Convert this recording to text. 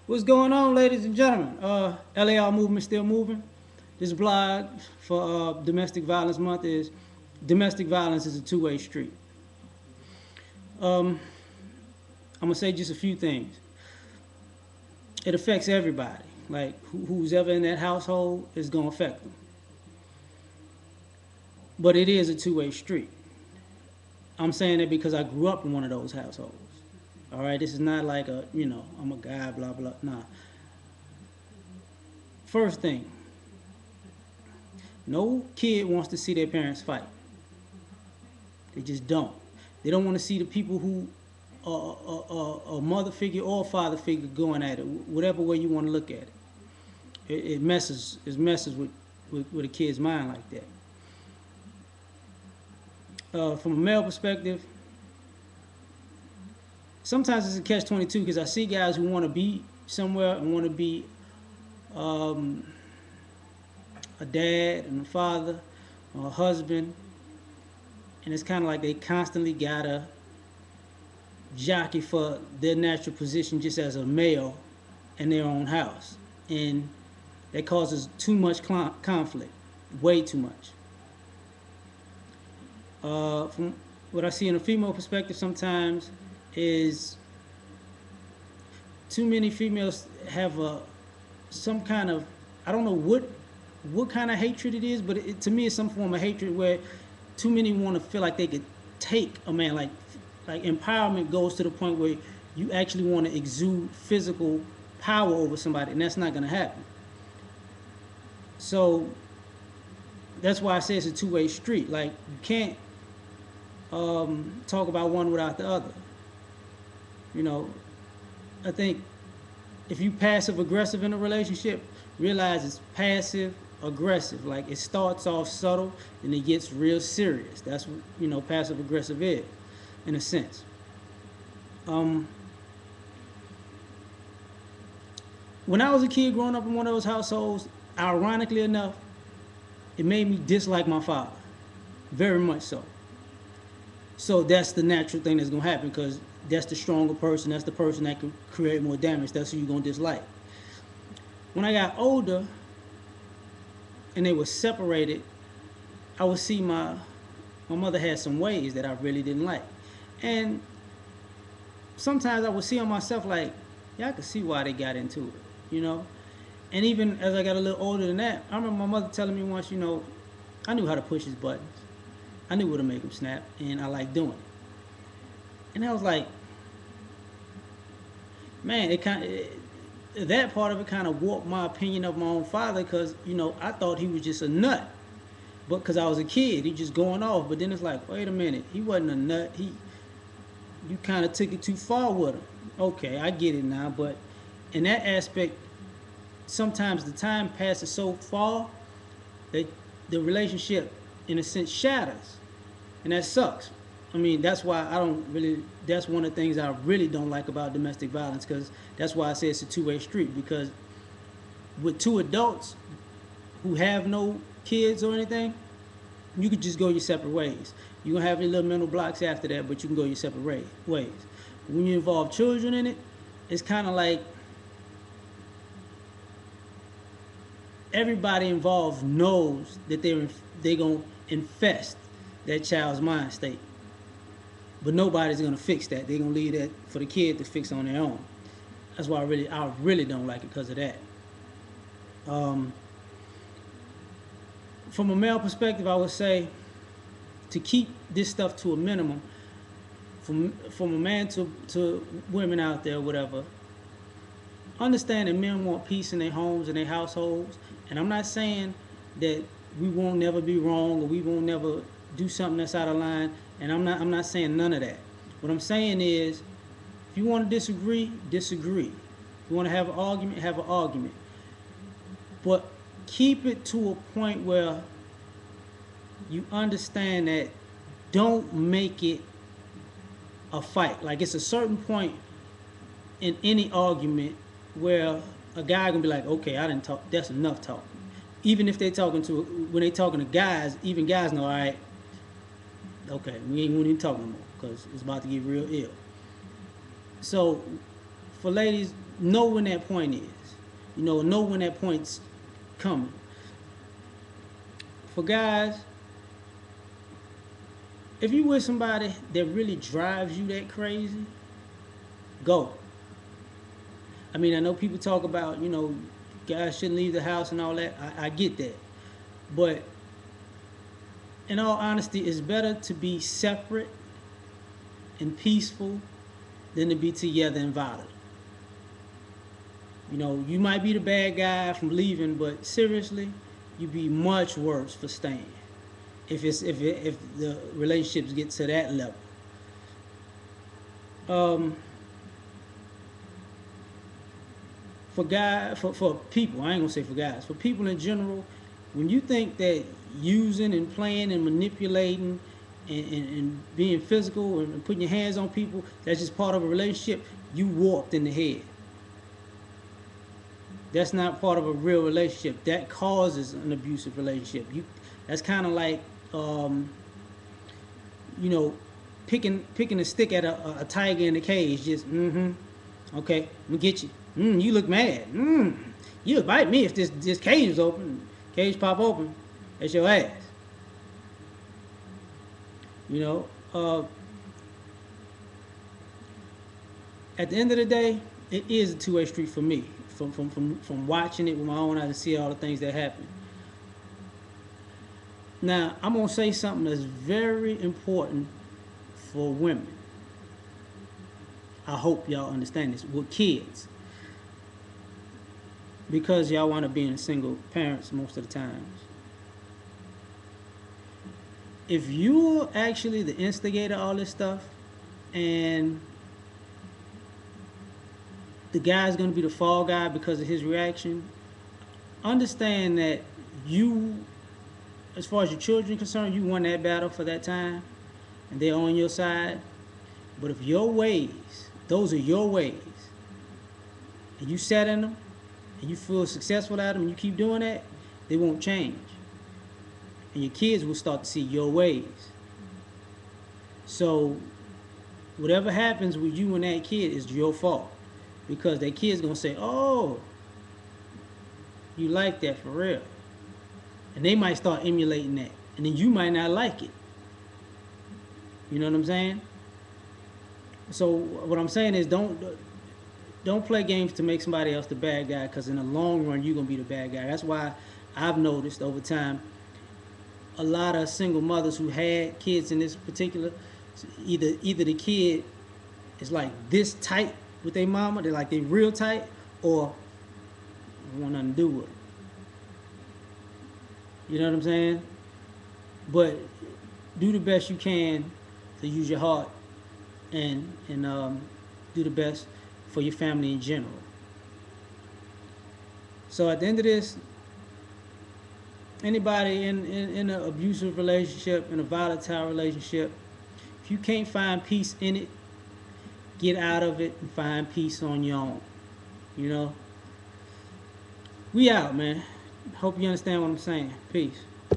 What's going on, ladies and gentlemen? L.A.R movement still moving. This blog for Domestic Violence Month is domestic violence is a two-way street. I'm gonna say just a few things. It affects everybody. Like who's ever in that household is gonna affect them. But it is a two-way street. I'm saying that because I grew up in one of those households. All right, this is not like I'm a guy, blah blah. Nah. First thing, no kid wants to see their parents fight. They just don't. They don't want to see the people who a mother figure or a father figure going at it, whatever way you want to look at it. It messes with a kid's mind like that. From a male perspective, sometimes it's a catch-22 because I see guys who want to be somewhere and want to be um, a dad and a father or a husband, and it's kind of like they constantly gotta jockey for their natural position just as a male in their own house, and that causes too much conflict, way too much. From what I see in a female perspective, sometimes is too many females have some kind of, I don't know what kind of hatred it is, but to me it's some form of hatred where too many want to feel like they could take a man. Like empowerment goes to the point where you actually want to exude physical power over somebody, and that's not going to happen. So that's why I say it's a two-way street. Like you can't talk about one without the other. You know, I think if you passive aggressive in a relationship, realize it's passive aggressive. Like it starts off subtle and it gets real serious. That's what passive aggressive is, in a sense. Um, when I was a kid growing up in one of those households, ironically enough, it made me dislike my father, very much so. So that's the natural thing that's gonna happen because that's the stronger person. That's the person that can create more damage. That's who you're gonna dislike. When I got older and they were separated, I would see my mother had some ways that I really didn't like, and sometimes I would see on myself like, yeah, I could see why they got into it, you know. And even as I got a little older than that, I remember my mother telling me once, I knew how to push his buttons. I knew what to make him snap, and I liked doing it. And I was like, man, that part of it kind of warped my opinion of my own father because I thought he was just a nut, but because I was a kid, he just going off. But then it's like, wait a minute, he wasn't a nut. You kind of took it too far with him. Okay, I get it now, but in that aspect, sometimes the time passes so far that the relationship, in a sense, shatters, and that sucks. I mean, that's why I don't really. That's one of the things I really don't like about domestic violence, because that's why I say it's a two-way street. Because with two adults who have no kids or anything, you could just go your separate ways. You're gonna have your little mental blocks after that, but you can go your separate ways. When you involve children in it, it's kind of like everybody involved knows that they're gonna infest that child's mind state, but nobody's gonna fix that. They're gonna leave that for the kid to fix on their own. That's why I really don't like it because of that. Um, from a male perspective, I would say to keep this stuff to a minimum, from a man to women out there, whatever. Understand that men want peace in their homes and their households, and I'm not saying that we won't never be wrong or we won't never do something that's out of line, and I'm not saying none of that. What I'm saying is, if you want to disagree, disagree. If you want to have an argument, have an argument, but keep it to a point where you understand that don't make it a fight. Like it's a certain point in any argument where a guy gonna be like, okay, I didn't talk. That's enough talking. Even if they talking to when they talking to guys, even guys know, all right, okay, we ain't even talking no more because it's about to get real ill. So, for ladies, know when that point is. Know when that point's coming. For guys, if you with somebody that really drives you that crazy, go. I mean, I know people talk about, guys shouldn't leave the house and all that. I get that. But in all honesty, it's better to be separate and peaceful than to be together and violent. You might be the bad guy from leaving, but seriously, you'd be much worse for staying. If the relationships get to that level. Um, for people, I ain't gonna say for guys, for people in general, when you think that using and playing and manipulating and being physical and putting your hands on people, that's just part of a relationship, you warped in the head. That's not part of a real relationship. That causes an abusive relationship. That's kind of like, um, you know, picking a stick at a tiger in the cage. Just okay, let me get you. You look mad. You would bite me if this cage was open. Cage pop open, that's your ass. You know. At the end of the day, it is a two-way street for me. From watching it with my own eyes and see all the things that happen. Now, I'm gonna say something that's very important for women. I hope y'all understand this with kids, because y'all want to be in single parents most of the times. If you're actually the instigator of all this stuff, and the guy's going to be the fall guy because of his reaction, understand that you, as far as your children are concerned, you won that battle for that time, and they're on your side. But if your ways, those are your ways, and you set in them, and you feel successful at them, and you keep doing that, they won't change. And your kids will start to see your ways. So whatever happens with you and that kid is your fault. Because that kid's going to say, oh, you like that for real. And they might start emulating that. And then you might not like it. You know what I'm saying? So what I'm saying is don't play games to make somebody else the bad guy, because in the long run, you're going to be the bad guy. That's why I've noticed over time, a lot of single mothers who had kids in this particular, either the kid is like this tight with their mama, they're like they real tight, or want nothing to do with them. You know what I'm saying? But do the best you can to use your heart and do the best for your family in general. So at the end of this, anybody in an abusive relationship, in a volatile relationship, if you can't find peace in it, get out of it and find peace on your own. You know? We out, man. Hope you understand what I'm saying. Peace.